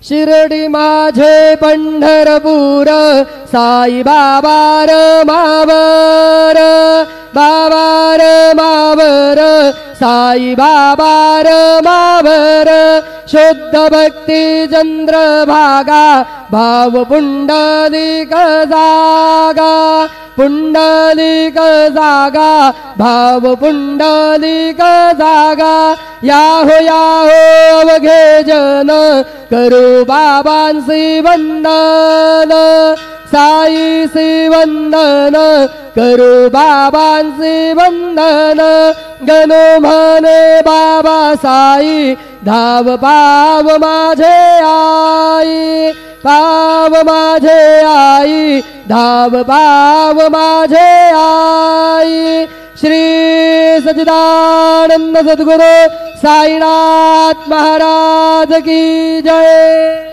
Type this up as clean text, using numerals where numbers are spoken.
शिर्डी माझे पंढरपूर साई बाबा र मावर बाबा र मावर साई बाबा र मावर शुद्ध भक्ती चंद्रभागा भाव पुंडलिक जागा पुंडलिक जागा भाव पुंडलिक जागा याहो अवघे जन करू बाबांसी वंदन साईसी वंदन करू बाबांसी वंदन गणो म्हणे बाबा साई धाव पाव माझे आई पाव माझे आई धाव पाव माझे आई। श्री सच्चिदानंद सद्गुरु साईनाथ महाराज की जय।